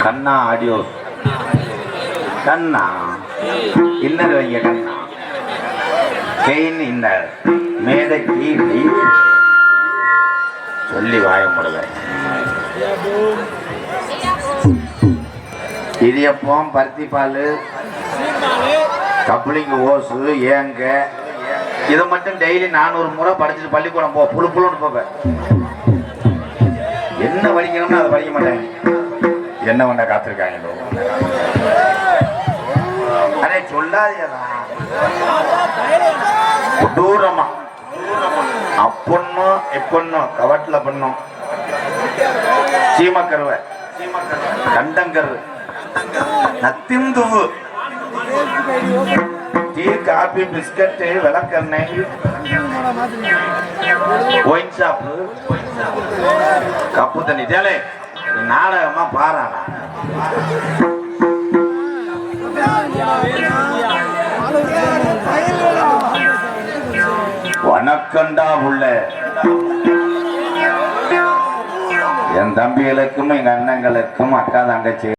கண்ணா audio கண்ணா inner வைங்க கண்ணா gain inner மேடைக்கு சொல்லி வாய முடியல. இடியப்பம் பருத்தி பால் கப்ளிங் ஓசு ஏங்க இதை மட்டும் டெய்லி 400 முறை படிச்சுட்டு பள்ளிக்கூடம் போ புழு புழுன்னு போவேன். என்ன படிக்கணும்னு அதை படிக்க மாட்டேன். என்ன பண்ண காத்திருக்காங்க அதே சொல்லாதீங்கடா கொடூரமா அப்பொன்னும் எப்பொன்னும் கவட்டில் பண்ணும் சீமக்கருவை கண்டங்கரு நத்திந்துவு டீ காபி பிஸ்கட் விளக்கெண்ணெய் ஒயின் ஷாப்பு கப்பு தண்ணி தேலை நாடகமா பாராடா வணக்கண்டா உள்ள என் தம்பிகளுக்கும் எங்க அண்ணங்களுக்கும் அக்கா தங்கச்சி